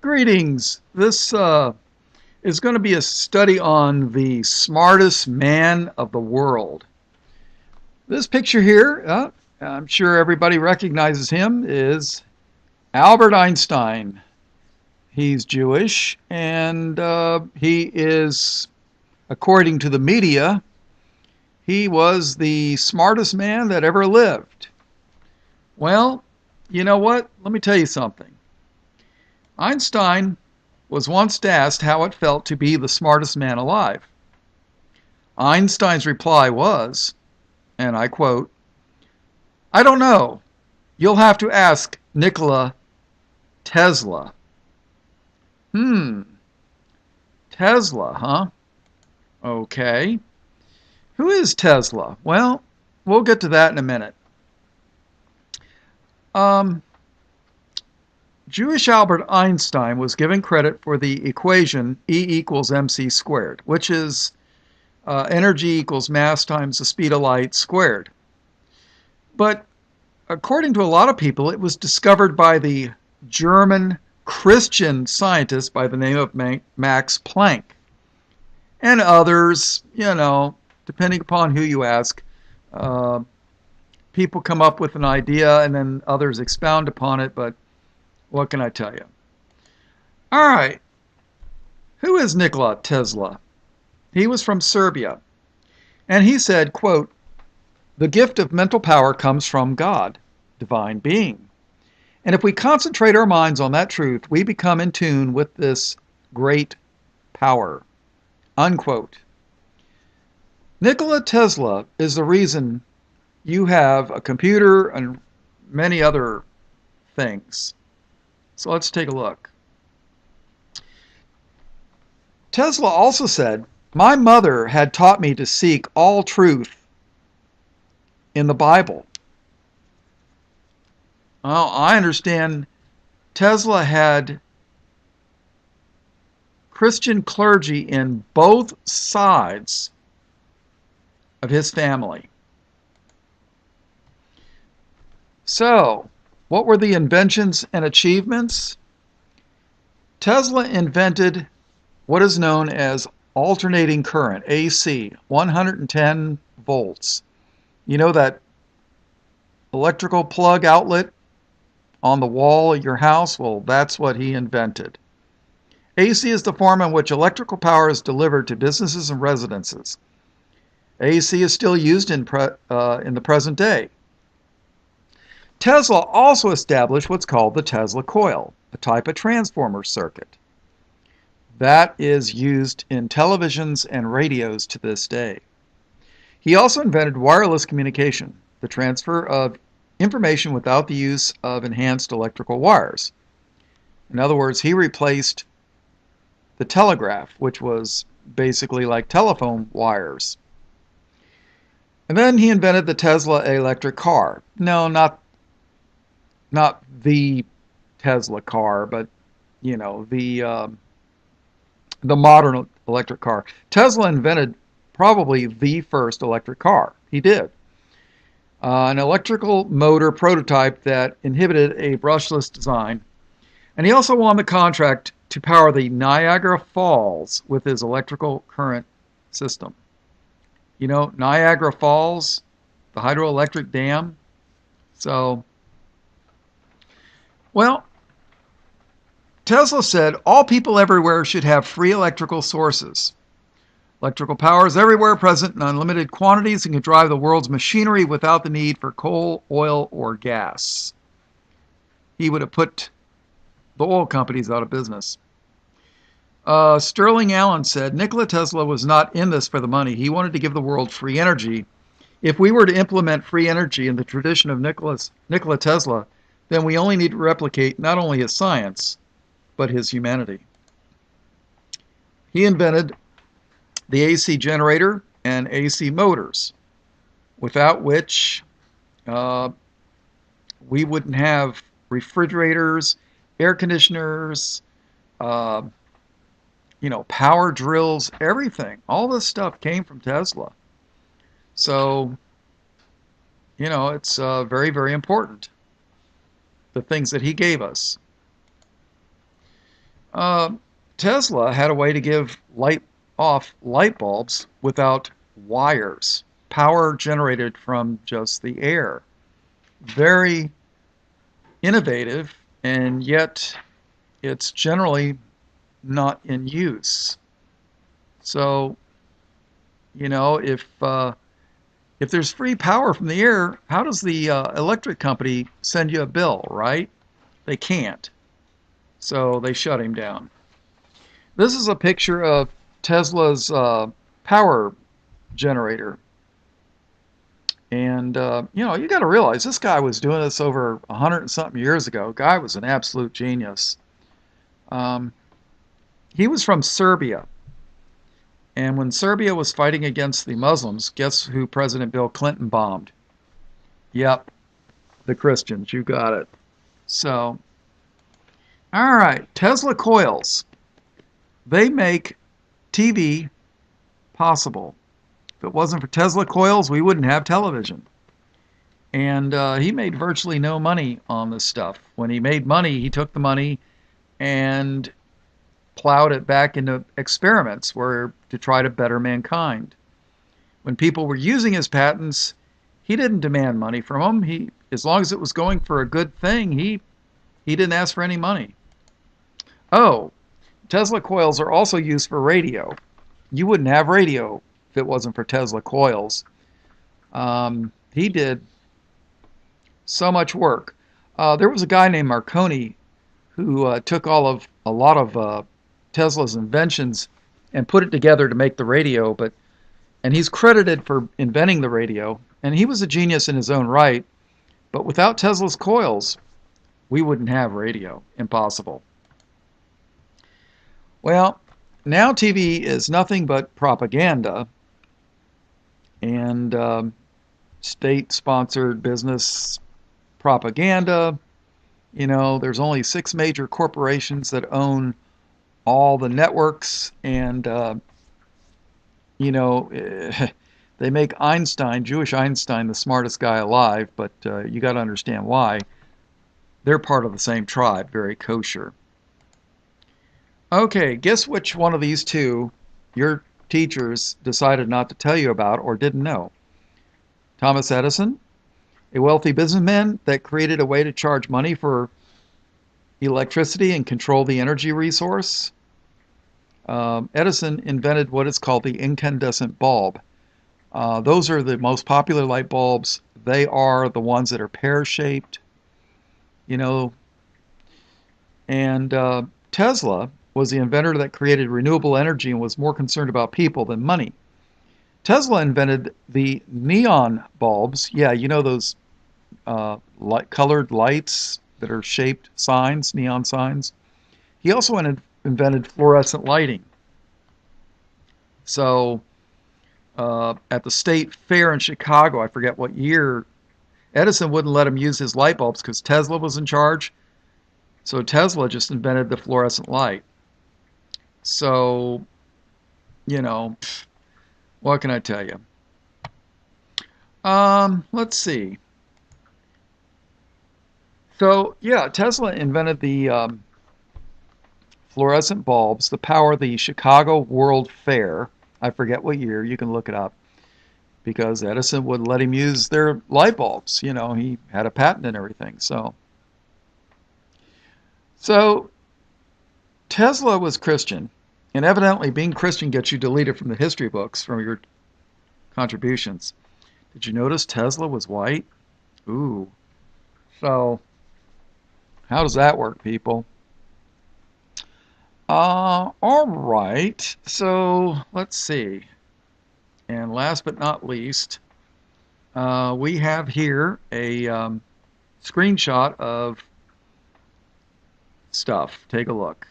Greetings. This is going to be a study on the smartest man of the world. This picture here, I'm sure everybody recognizes him, is Albert Einstein. He's Jewish, and he is, according to the media, he was the smartest man that ever lived. Well, you know what? Let me tell you something. Einstein was once asked how it felt to be the smartest man alive. Einstein's reply was, and I quote, "I don't know. You'll have to ask Nikola Tesla." Tesla, huh? Okay. Who is Tesla? Well, we'll get to that in a minute. Jewish Albert Einstein was given credit for the equation E equals mc squared, which is energy equals mass times the speed of light squared. But according to a lot of people, it was discovered by the German Christian scientist by the name of Max Planck. And others, depending upon who you ask, people come up with an idea and then others expound upon it, but what can I tell you? All right. Who is Nikola Tesla? He was from Serbia. And he said, quote, "The gift of mental power comes from God, divine being. And if we concentrate our minds on that truth, we become in tune with this great power." Unquote. Nikola Tesla is the reason you have a computer and many other things. So let's take a look. Tesla also said, "My mother had taught me to seek all truth in the Bible." Well, I understand Tesla had Christian clergy in both sides of his family. So, what were the inventions and achievements? Tesla invented what is known as alternating current, AC, 110 volts. You know that electrical plug outlet on the wall of your house? Well, that's what he invented. AC is the form in which electrical power is delivered to businesses and residences. AC is still used in the present day. Tesla also established what's called the Tesla coil, a type of transformer circuit. That is used in televisions and radios to this day. He also invented wireless communication, the transfer of information without the use of enhanced electrical wires. In other words, he replaced the telegraph, which was basically like telephone wires. And then he invented the Tesla electric car. No, not the Tesla car, but the modern electric car. Tesla invented probably the first electric car. He did. An electrical motor prototype that inhibited a brushless design. And he also won the contract to power the Niagara Falls with his electrical current system. You know, Niagara Falls, the hydroelectric dam. So, well, Tesla said all people everywhere should have free electrical sources. Electrical power is everywhere present in unlimited quantities and can drive the world's machinery without the need for coal, oil, or gas. He would have put the oil companies out of business. Sterling Allen said, "Nikola Tesla was not in this for the money. He wanted to give the world free energy. If we were to implement free energy in the tradition of Nikola Tesla, then we only need to replicate not only his science, but his humanity." He invented the AC generator and AC motors, without which we wouldn't have refrigerators, air conditioners, power drills, everything. All this stuff came from Tesla. So, it's very, very important, the things that he gave us. Uh, Tesla had a way to give light off light bulbs without wires, power generated from just the air. Very innovative, and yet it's generally not in use. So, if there's free power from the air, how does the electric company send you a bill, right? They can't. So they shut him down. This is a picture of Tesla's power generator. And, you got to realize this guy was doing this over 100 and something years ago. Guy was an absolute genius. Um, he was from Serbia. And when Serbia was fighting against the Muslims, guess who President Bill Clinton bombed? Yep, the Christians. You got it. So, all right, Tesla coils. They make TV possible. If it wasn't for Tesla coils, we wouldn't have television. And he made virtually no money on this stuff. When he made money, he took the money and plowed it back into experiments where to try to better mankind. When people were using his patents, he didn't demand money from them. As long as it was going for a good thing, he didn't ask for any money. Oh, Tesla coils are also used for radio. You wouldn't have radio if it wasn't for Tesla coils. He did so much work. There was a guy named Marconi who took a lot of Tesla's inventions and put it together to make the radio, and he's credited for inventing the radio, and he was a genius in his own right, but without Tesla's coils, we wouldn't have radio. Impossible. Well, now TV is nothing but propaganda and state-sponsored business propaganda. There's only 6 major corporations that own all the networks, and they make Einstein, Jewish Einstein, the smartest guy alive, but you got to understand why. They're part of the same tribe, very kosher. Okay, guess which one of these two your teachers decided not to tell you about or didn't know? Thomas Edison, a wealthy businessman that created a way to charge money for electricity and control the energy resource. Edison invented what is called the incandescent bulb. Those are the most popular light bulbs. They are the ones that are pear-shaped, and Tesla was the inventor that created renewable energy and was more concerned about people than money. Tesla invented the neon bulbs. Yeah, those colored lights that are shaped signs, neon signs. He also invented fluorescent lighting. So at the state fair in Chicago, I forget what year, Edison wouldn't let him use his light bulbs because Tesla was in charge. So Tesla just invented the fluorescent light. So, what can I tell you? Let's see. So, yeah, Tesla invented the fluorescent bulbs to power the Chicago World Fair. I forget what year. You can look it up. Because Edison wouldn't let him use their light bulbs. He had a patent and everything. So Tesla was Christian. And evidently being Christian gets you deleted from the history books from your contributions. Did you notice Tesla was white? Ooh. So how does that work, people? All right. So let's see. And last but not least, we have here a screenshot of stuff. Take a look.